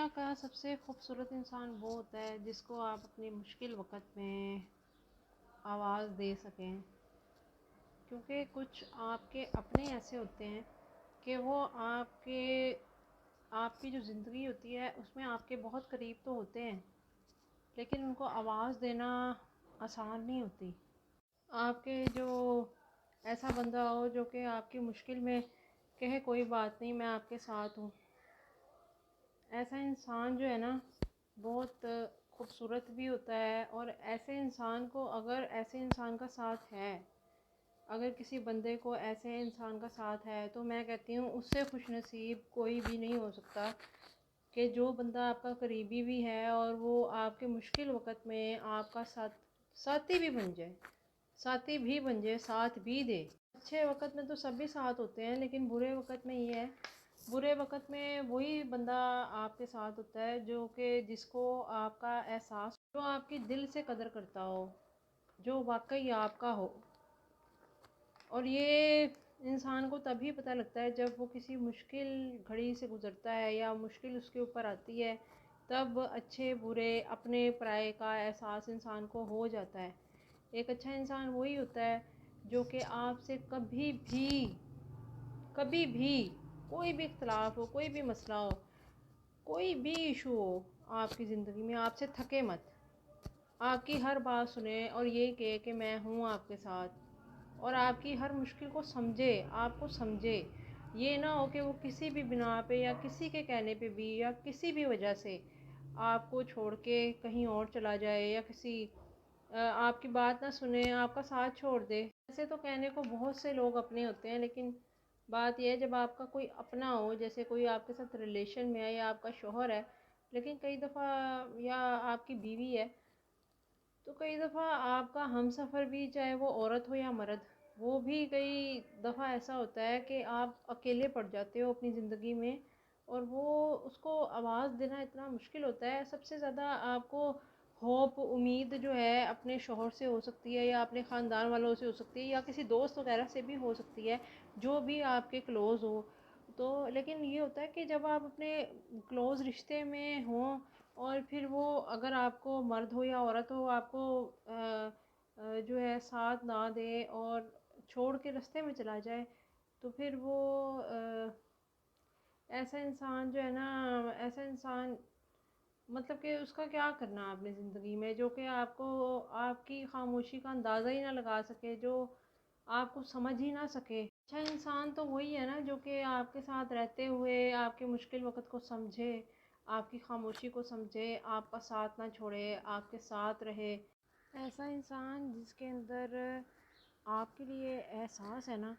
دنیا کا سب سے خوبصورت انسان وہ ہوتا ہے جس کو آپ اپنی مشکل وقت میں آواز دے سکیں، کیونکہ کچھ آپ کے اپنے ایسے ہوتے ہیں کہ وہ آپ کی جو زندگی ہوتی ہے اس میں آپ کے بہت قریب تو ہوتے ہیں، لیکن ان کو آواز دینا آسان نہیں ہوتی۔ آپ کے جو ایسا بندہ ہو جو کہ آپ کی مشکل میں کہے کوئی بات نہیں، میں آپ کے ساتھ ہوں، ایسا انسان جو ہے نا بہت خوبصورت بھی ہوتا ہے۔ اور ایسے انسان کو ایسے انسان کا ساتھ ہے، اگر کسی بندے کو ایسے انسان کا ساتھ ہے تو میں کہتی ہوں اس سے خوش نصیب کوئی بھی نہیں ہو سکتا، کہ جو بندہ آپ کا قریبی بھی ہے اور وہ آپ کے مشکل وقت میں آپ کا ساتھی بھی بن جائے، ساتھ بھی دے۔ اچھے وقت میں تو سبھی ساتھ ہوتے ہیں، لیکن برے وقت میں یہ ہے، برے وقت میں وہی بندہ آپ کے ساتھ ہوتا ہے جس کو آپ کا احساس، جو آپ کی دل سے قدر کرتا ہو، جو واقعی آپ کا ہو۔ اور یہ انسان کو تبھی پتہ لگتا ہے جب وہ کسی مشکل گھڑی سے گزرتا ہے یا مشکل اس کے اوپر آتی ہے، تب اچھے برے اپنے پرائے کا احساس انسان کو ہو جاتا ہے۔ ایک اچھا انسان وہی ہوتا ہے جو کہ آپ سے کبھی بھی کوئی بھی اختلاف ہو، کوئی بھی مسئلہ ہو، کوئی بھی ایشو ہو آپ کی زندگی میں، آپ سے تھکے مت، آپ کی ہر بات سنے اور یہ کہے کہ میں ہوں آپ کے ساتھ، اور آپ کی ہر مشکل کو سمجھے، آپ کو سمجھے۔ یہ نہ ہو کہ وہ کسی بھی بنا پہ یا کسی کے کہنے پہ بھی یا کسی بھی وجہ سے آپ کو چھوڑ کے کہیں اور چلا جائے، یا آپ کی بات نہ سنے، آپ کا ساتھ چھوڑ دے۔ ایسے تو کہنے کو بہت سے لوگ اپنے ہوتے ہیں، لیکن بات یہ ہے جب آپ کا کوئی اپنا ہو، جیسے کوئی آپ کے ساتھ ریلیشن میں ہے یا آپ کا شوہر ہے، لیکن کئی دفعہ یا آپ کی بیوی ہے، تو کئی دفعہ آپ کا ہم سفر بھی، چاہے وہ عورت ہو یا مرد، وہ بھی کئی دفعہ ایسا ہوتا ہے کہ آپ اکیلے پڑ جاتے ہو اپنی زندگی میں، اور اس کو آواز دینا اتنا مشکل ہوتا ہے۔ سب سے زیادہ آپ کو ہوپ، امید جو ہے اپنے شوہر سے ہو سکتی ہے، یا اپنے خاندان والوں سے ہو سکتی ہے، یا کسی دوست وغیرہ سے بھی ہو سکتی ہے جو بھی آپ کے کلوز ہو۔ تو لیکن یہ ہوتا ہے کہ جب آپ اپنے کلوز رشتے میں ہوں اور پھر وہ اگر آپ کو مرد ہو یا عورت ہو آپ کو جو ہے ساتھ نہ دے اور چھوڑ کے رستے میں چلا جائے، تو پھر وہ ایسا انسان جو ہے نا، ایسا انسان مطلب کہ اس کا کیا کرنا آپ نے زندگی میں، جو کہ آپ کو آپ کی خاموشی کا اندازہ ہی نہ لگا سکے، جو آپ کو سمجھ ہی نہ سکے۔ اچھا انسان تو وہی ہے نا جو کہ آپ کے ساتھ رہتے ہوئے آپ کے مشکل وقت کو سمجھے، آپ کی خاموشی کو سمجھے، آپ کا ساتھ نہ چھوڑے، آپ کے ساتھ رہے۔ ایسا انسان جس کے اندر آپ کے لیے احساس ہے نا،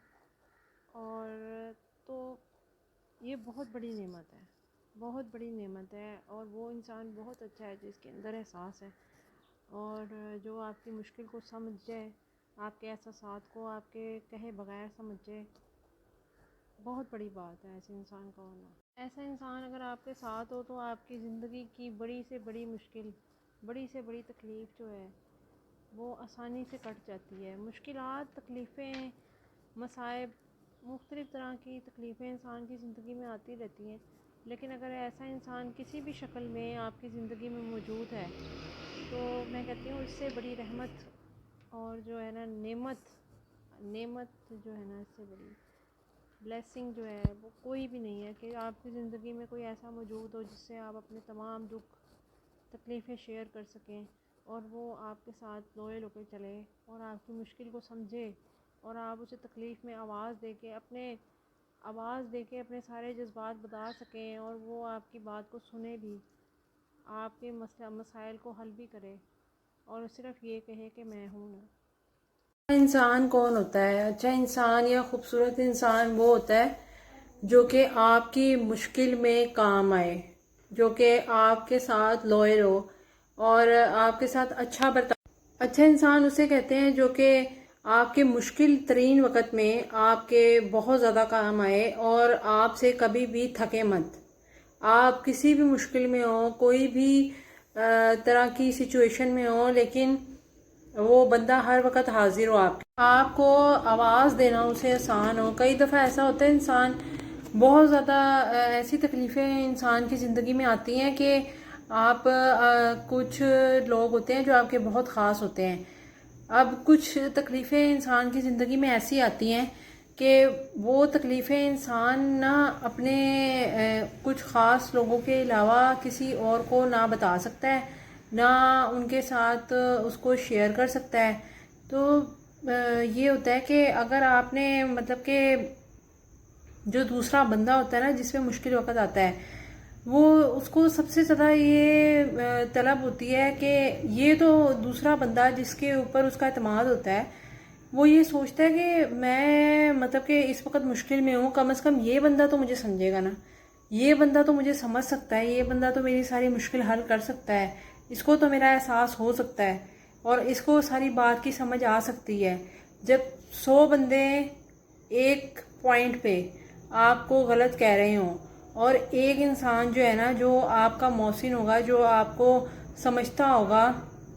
اور تو یہ بہت بڑی نعمت ہے، بہت بڑی نعمت ہے۔ اور وہ انسان بہت اچھا ہے جس کے اندر احساس ہے، اور جو آپ کی مشکل کو سمجھ جائے، آپ کے احساسات کو آپ کے کہے بغیر سمجھ جائے، بہت بڑی بات ہے ایسے انسان کا ہونا۔ ایسا انسان اگر آپ کے ساتھ ہو تو آپ کی زندگی کی بڑی سے بڑی مشکل، بڑی سے بڑی تکلیف جو ہے وہ آسانی سے کٹ جاتی ہے۔ مشکلات، تکلیفیں، مصائب، مختلف طرح کی تکلیفیں انسان کی زندگی میں آتی رہتی ہیں، لیکن اگر ایسا انسان کسی بھی شکل میں آپ کی زندگی میں موجود ہے تو میں کہتی ہوں اس سے بڑی رحمت اور جو ہے نا نعمت جو ہے نا، اس سے بڑی بلیسنگ جو ہے وہ کوئی بھی نہیں ہے، کہ آپ کی زندگی میں کوئی ایسا موجود ہو جس سے آپ اپنے تمام دکھ تکلیفیں شیئر کر سکیں، اور وہ آپ کے ساتھ لوئل ہو کے چلے اور آپ کی مشکل کو سمجھے، اور آپ اسے تکلیف میں آواز دے کے اپنے سارے جذبات بتا سکیں، اور وہ آپ کی بات کو سنے بھی، آپ کے مسائل کو حل بھی کرے، اور صرف یہ کہے کہ میں ہوں نا۔ اچھا انسان کون ہوتا ہے؟ اچھا انسان یا خوبصورت انسان وہ ہوتا ہے جو کہ آپ کی مشکل میں کام آئے، جو کہ آپ کے ساتھ لوئل ہو اور آپ کے ساتھ اچھا برتاؤ۔ اچھا انسان اسے کہتے ہیں جو کہ آپ کے مشکل ترین وقت میں آپ کے بہت زیادہ کام آئے اور آپ سے کبھی بھی تھکے مت۔ آپ کسی بھی مشکل میں ہو، کوئی بھی طرح کی سچویشن میں ہو، لیکن وہ بندہ ہر وقت حاضر ہو آپ کو آواز دینا اسے آسان ہو۔ کئی دفعہ ایسا ہوتا ہے انسان بہت زیادہ ایسی تکلیفیں انسان کی زندگی میں آتی ہیں کہ آپ کچھ لوگ ہوتے ہیں جو آپ کے بہت خاص ہوتے ہیں. اب کچھ تکلیفیں انسان کی زندگی میں ایسی آتی ہیں کہ وہ تکلیفیں انسان نہ اپنے کچھ خاص لوگوں کے علاوہ کسی اور کو نہ بتا سکتا ہے، نہ ان کے ساتھ اس کو شیئر کر سکتا ہے. تو یہ ہوتا ہے کہ اگر آپ نے مطلب کہ جو دوسرا بندہ ہوتا ہے نا جس پہ مشکل وقت آتا ہے، وہ اس کو سب سے زیادہ یہ طلب ہوتی ہے کہ یہ تو دوسرا بندہ جس کے اوپر اس کا اعتماد ہوتا ہے، وہ یہ سوچتا ہے کہ میں مطلب کہ اس وقت مشکل میں ہوں، کم از کم یہ بندہ تو مجھے سمجھے گا نا، یہ بندہ تو مجھے سمجھ سکتا ہے، یہ بندہ تو میری ساری مشکل حل کر سکتا ہے، اس کو تو میرا احساس ہو سکتا ہے اور اس کو ساری بات کی سمجھ آ سکتی ہے. جب 100 بندے ایک پوائنٹ پہ آپ کو غلط کہہ رہے ہوں اور ایک انسان جو ہے نا، جو آپ کا محسن ہوگا، جو آپ کو سمجھتا ہوگا،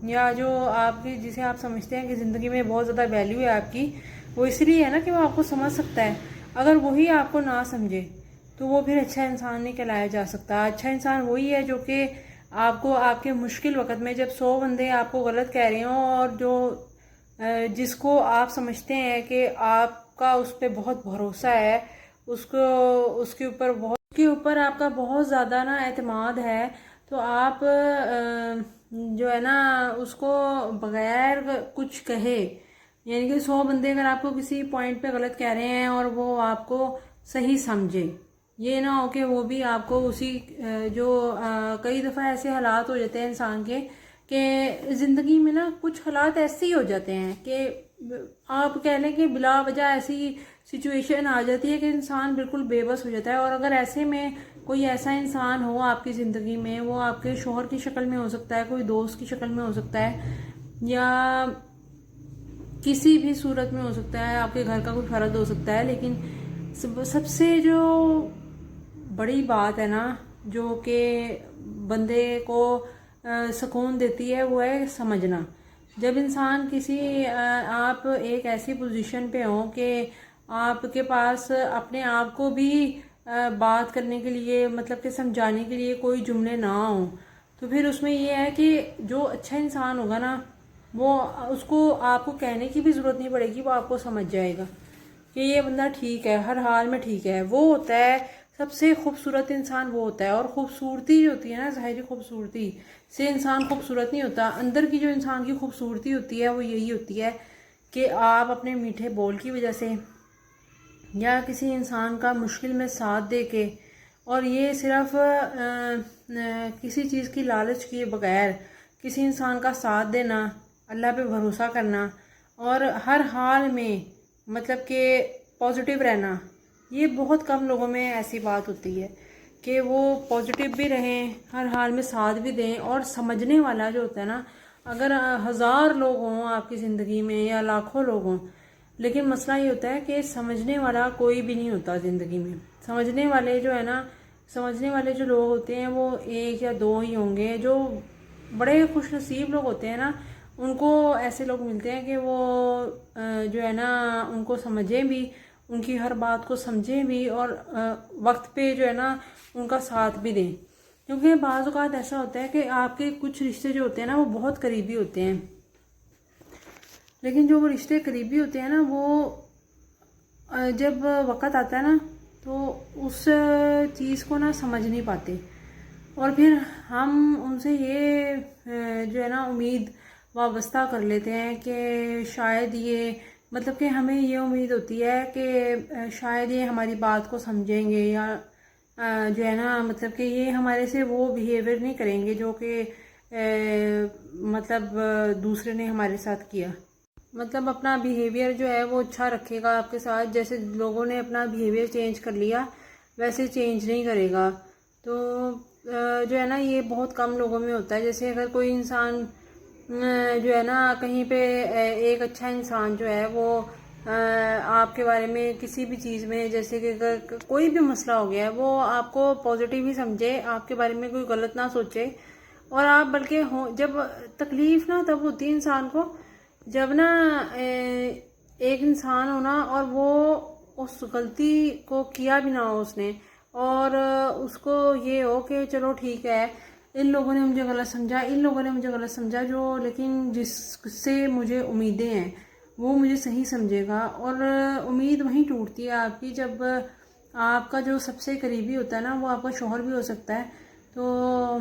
یا جو آپ کی جسے آپ سمجھتے ہیں کہ زندگی میں بہت زیادہ ویلیو ہے آپ کی، وہ اس لیے ہے نا کہ وہ آپ کو سمجھ سکتا ہے. اگر وہی آپ کو نہ سمجھے تو وہ پھر اچھا انسان نہیں کہلایا جا سکتا. اچھا انسان وہی ہے جو کہ آپ کو آپ کے مشکل وقت میں، جب 100 بندے آپ کو غلط کہہ رہے ہوں اور جو جس کو آپ سمجھتے ہیں کہ آپ کا اس پہ بہت بھروسہ ہے، اس کے اوپر آپ کا بہت زیادہ نا اعتماد ہے، تو آپ جو ہے نا اس کو بغیر کچھ کہے، یعنی کہ 100 بندے اگر آپ کو کسی پوائنٹ پہ غلط کہہ رہے ہیں اور وہ آپ کو صحیح سمجھے، یہ نہ ہو کہ وہ بھی آپ کو اسی جو کئی دفعہ ایسے حالات ہو جاتے ہیں انسان کے کہ زندگی میں نا کچھ حالات ایسے ہی ہو جاتے ہیں کہ آپ کہہ لیں کہ بلا وجہ ایسی سچویشن آ جاتی ہے کہ انسان بالکل بے بس ہو جاتا ہے. اور اگر ایسے میں کوئی ایسا انسان ہو آپ کی زندگی میں، وہ آپ کے شوہر کی شکل میں ہو سکتا ہے، کوئی دوست کی شکل میں ہو سکتا ہے، یا کسی بھی صورت میں ہو سکتا ہے، آپ کے گھر کا کوئی فرد ہو سکتا ہے، لیکن سب سے جو بڑی بات ہے نا جو کہ بندے کو سکون دیتی ہے وہ ہے سمجھنا. جب انسان آپ ایک ایسی پوزیشن پہ ہوں کہ آپ کے پاس اپنے آپ کو بھی بات کرنے کے لیے، مطلب کہ سمجھانے کے لیے کوئی جملے نہ ہوں، تو پھر اس میں یہ ہے کہ جو اچھا انسان ہوگا نا، وہ اس کو آپ کو کہنے کی بھی ضرورت نہیں پڑے گی، وہ آپ کو سمجھ جائے گا کہ یہ بندہ ٹھیک ہے، ہر حال میں ٹھیک ہے. وہ ہوتا ہے سب سے خوبصورت انسان، وہ ہوتا ہے. اور خوبصورتی جو ہوتی ہے نا، ظاہری خوبصورتی سے انسان خوبصورت نہیں ہوتا. اندر کی جو انسان کی خوبصورتی ہوتی ہے وہ یہی ہوتی ہے کہ آپ اپنے میٹھے بول کی وجہ سے، یا کسی انسان کا مشکل میں ساتھ دے کے، اور یہ صرف کسی چیز کی لالچ کیے بغیر کسی انسان کا ساتھ دینا، اللہ پہ بھروسہ کرنا، اور ہر حال میں مطلب کہ پازیٹیو رہنا. یہ بہت کم لوگوں میں ایسی بات ہوتی ہے کہ وہ پازیٹیو بھی رہیں، ہر حال میں ساتھ بھی دیں. اور سمجھنے والا جو ہوتا ہے نا، اگر 1000 لوگ ہوں آپ کی زندگی میں یا لاکھوں لوگ ہوں، لیکن مسئلہ یہ ہوتا ہے کہ سمجھنے والا کوئی بھی نہیں ہوتا زندگی میں. سمجھنے والے جو لوگ ہوتے ہیں وہ 1 یا 2 ہی ہوں گے. جو بڑے خوش نصیب لوگ ہوتے ہیں نا، ان کو ایسے لوگ ملتے ہیں کہ وہ جو ہے نا ان کو سمجھیں بھی، ان کی ہر بات کو سمجھیں بھی، اور وقت پہ جو ہے نا ان کا ساتھ بھی دیں. کیونکہ بعض اوقات ایسا ہوتا ہے کہ آپ کے کچھ رشتے جو ہوتے ہیں نا وہ بہت قریبی ہوتے ہیں، لیکن جو وہ رشتے قریبی ہوتے ہیں نا، وہ جب وقت آتا ہے نا تو اس چیز کو نا سمجھ نہیں پاتے. اور پھر ہم ان سے یہ جو ہے نا امید وابستہ کر لیتے ہیں کہ شاید یہ، مطلب کہ ہمیں یہ امید ہوتی ہے کہ شاید یہ ہماری بات کو سمجھیں گے، یا جو ہے نا مطلب کہ یہ ہمارے سے وہ بیہیویئر نہیں کریں گے جو کہ مطلب دوسرے نے ہمارے ساتھ کیا. مطلب اپنا بیہیویئر جو ہے وہ اچھا رکھے گا آپ کے ساتھ. جیسے لوگوں نے اپنا بیہیویئر چینج کر لیا ویسے چینج نہیں کرے گا. تو جو ہے نا یہ بہت کم لوگوں میں ہوتا ہے. جیسے اگر کوئی انسان جو ہے نا کہیں پہ ایک اچھا انسان جو ہے وہ آپ کے بارے میں کسی بھی چیز میں، جیسے کہ اگر کوئی بھی مسئلہ ہو گیا ہے، وہ آپ کو پازیٹیو ہی سمجھے، آپ کے بارے میں کوئی غلط نہ سوچے. اور آپ بلکہ جب تکلیف نا تب ہوتی ہے انسان کو جب نا ایک انسان ہونا اور وہ اس غلطی کو کیا بھی نہ ہو اس نے، اور اس کو یہ ہو کہ چلو ٹھیک ہے ان لوگوں نے مجھے غلط سمجھا، ان لوگوں نے مجھے غلط سمجھا، جو لیکن جس سے مجھے امیدیں ہیں وہ مجھے صحیح سمجھے گا. اور امید وہیں ٹوٹتی ہے آپ کی جب آپ کا جو سب سے قریبی ہوتا ہے نا وہ آپ کا شوہر بھی ہو سکتا ہے، تو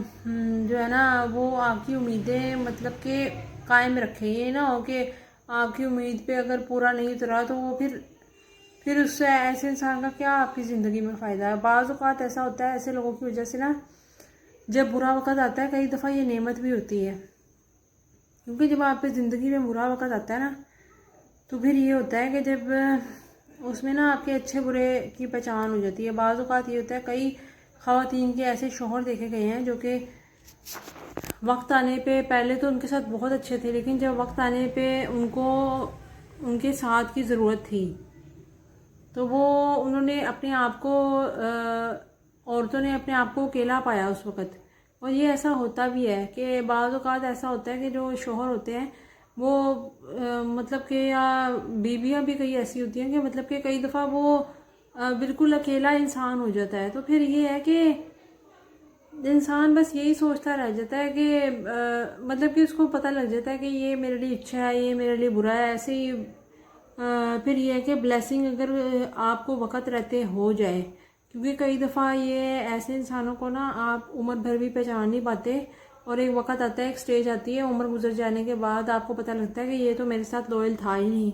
جو ہے نا وہ آپ کی امیدیں مطلب کہ قائم رکھے. یہ نہ ہو کہ آپ کی امید پہ اگر پورا نہیں اترا تو وہ پھر اس سے ایسے انسان کا کیا آپ کی زندگی میں فائدہ ہے. بعض اوقات ایسا ہوتا ہے ایسے لوگوں کی وجہ سے نا جب برا وقت آتا ہے کئی دفعہ یہ نعمت بھی ہوتی ہے، کیونکہ جب آپ پہ زندگی میں برا وقت آتا ہے نا تو پھر یہ ہوتا ہے کہ جب اس میں نا آپ کے اچھے برے کی پہچان ہو جاتی ہے. بعض اوقات یہ ہوتا ہے کئی خواتین کے ایسے شوہر دیکھے گئے ہیں جو کہ وقت آنے پہ پہلے تو ان کے ساتھ بہت اچھے تھے، لیکن جب وقت آنے پہ ان کو ان کے ساتھ کی ضرورت تھی تو وہ انہوں نے اپنے آپ کو عورتوں نے اپنے آپ کو اکیلا پایا اس وقت. اور یہ ایسا ہوتا بھی ہے کہ بعض اوقات ایسا ہوتا ہے کہ جو شوہر ہوتے ہیں وہ مطلب کہ یا بیویاں بھی کئی ایسی ہوتی ہیں کہ مطلب کہ کئی دفعہ وہ بالکل اکیلا انسان ہو جاتا ہے. تو پھر یہ ہے کہ انسان بس یہی سوچتا رہ جاتا ہے کہ مطلب کہ اس کو پتہ لگ جاتا ہے کہ یہ میرے لیے اچھا ہے یہ میرے لیے برا ہے. ایسے ہی پھر یہ ہے کہ بلیسنگ اگر آپ کو وقت رہتے ہو جائے، کیونکہ کئی دفعہ یہ ایسے انسانوں کو نا آپ عمر بھر بھی پہچان نہیں پاتے، اور ایک وقت آتا ہے ایک سٹیج آتی ہے عمر گزر جانے کے بعد آپ کو پتہ لگتا ہے کہ یہ تو میرے ساتھ لوئل تھا ہی نہیں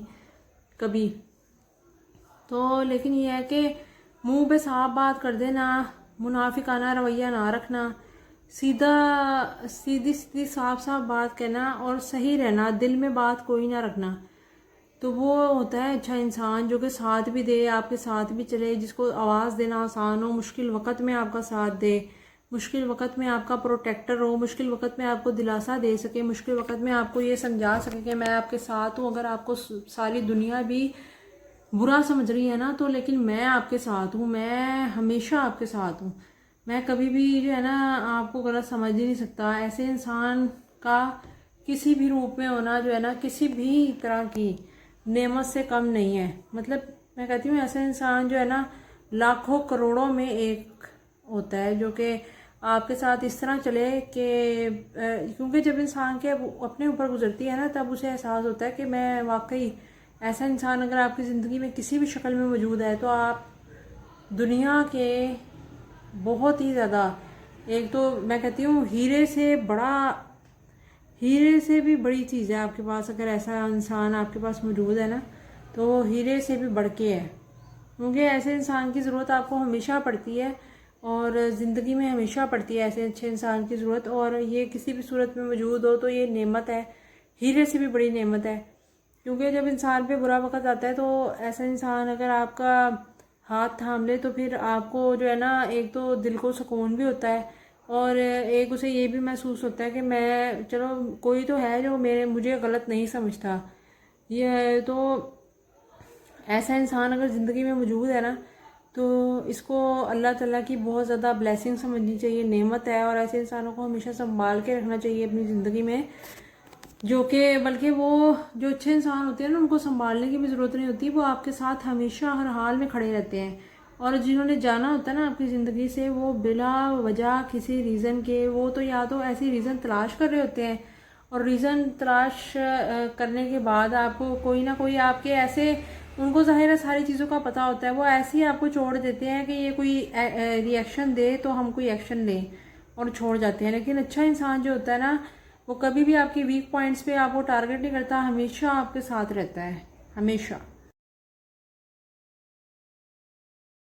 کبھی. تو لیکن یہ ہے کہ منہ پہ صاف بات کر دینا، منافقانہ رویہ نہ رکھنا، سیدھی صاف بات کہنا اور صحیح رہنا، دل میں بات کوئی نہ رکھنا، تو وہ ہوتا ہے اچھا انسان جو کہ ساتھ بھی دے، آپ کے ساتھ بھی چلے، جس کو آواز دینا آسان ہو، مشکل وقت میں آپ کا ساتھ دے، مشکل وقت میں آپ کا پروٹیکٹر ہو، مشکل وقت میں آپ کو دلاسا دے سکے، مشکل وقت میں آپ کو یہ سمجھا سکے کہ میں آپ کے ساتھ ہوں. اگر آپ کو ساری دنیا بھی برا سمجھ رہی ہے نا تو لیکن میں آپ کے ساتھ ہوں، میں ہمیشہ آپ کے ساتھ ہوں، میں کبھی بھی جو ہے نا آپ کو غلط سمجھ ہی نہیں سکتا. ایسے انسان کا کسی بھی روپ میں ہونا جو ہے نا کسی بھی طرح کی نعمت سے کم نہیں ہے. مطلب میں کہتی ہوں ایسا انسان جو ہے نا لاکھوں کروڑوں میں ایک ہوتا ہے جو کہ آپ کے ساتھ اس طرح چلے کہ کیونکہ جب انسان کے اپنے اوپر گزرتی ہے نا تب اسے احساس ہوتا ہے کہ میں واقعی ایسا انسان اگر آپ کی زندگی میں کسی بھی شکل میں موجود ہے تو آپ دنیا کے بہت ہی زیادہ، ایک تو میں کہتی ہوں ہیرے سے بھی بڑی چیز ہے آپ کے پاس. اگر ایسا انسان آپ کے پاس موجود ہے نا تو وہ ہیرے سے بھی بڑھ کے ہے، کیونکہ ایسے انسان کی ضرورت آپ کو ہمیشہ پڑتی ہے اور زندگی میں ہمیشہ پڑتی ہے ایسے اچھے انسان کی ضرورت. اور یہ کسی بھی صورت میں موجود ہو تو یہ نعمت ہے، ہیرے سے بھی بڑی نعمت ہے. کیونکہ جب انسان پہ برا وقت آتا ہے تو ایسا انسان اگر آپ کا ہاتھ تھام لے تو پھر آپ کو جو ہے نا ایک تو دل کو سکون بھی ہوتا ہے اور ایک اسے یہ بھی محسوس ہوتا ہے کہ میں چلو کوئی تو ہے جو مجھے غلط نہیں سمجھتا. یہ تو ایسا انسان اگر زندگی میں موجود ہے نا تو اس کو اللہ تعالیٰ کی بہت زیادہ بلیسنگ سمجھنی چاہیے، نعمت ہے. اور ایسے انسانوں کو ہمیشہ سنبھال کے رکھنا چاہیے اپنی زندگی میں، جو کہ بلکہ وہ جو اچھے انسان ہوتے ہیں نا ان کو سنبھالنے کی بھی ضرورت نہیں ہوتی، وہ آپ کے ساتھ ہمیشہ ہر حال میں کھڑے رہتے ہیں. اور جنہوں نے جانا ہوتا ہے نا آپ کی زندگی سے وہ بلا وجہ کسی ریزن کے، وہ تو یا تو ایسی ریزن تلاش کر رہے ہوتے ہیں اور ریزن تلاش کرنے کے بعد آپ کو کوئی نہ کوئی آپ کے ایسے، ان کو ظاہر ہے ساری چیزوں کا پتہ ہوتا ہے، وہ ایسے ہی آپ کو چھوڑ دیتے ہیں کہ یہ کوئی ری ایکشن دے تو ہم کوئی ایکشن لیں اور چھوڑ جاتے ہیں. لیکن اچھا انسان جو ہوتا ہے نا وہ کبھی بھی آپ کی ویک پوائنٹس پہ آپ کو ٹارگٹ نہیں کرتا، ہمیشہ آپ کے ساتھ رہتا ہے، ہمیشہ.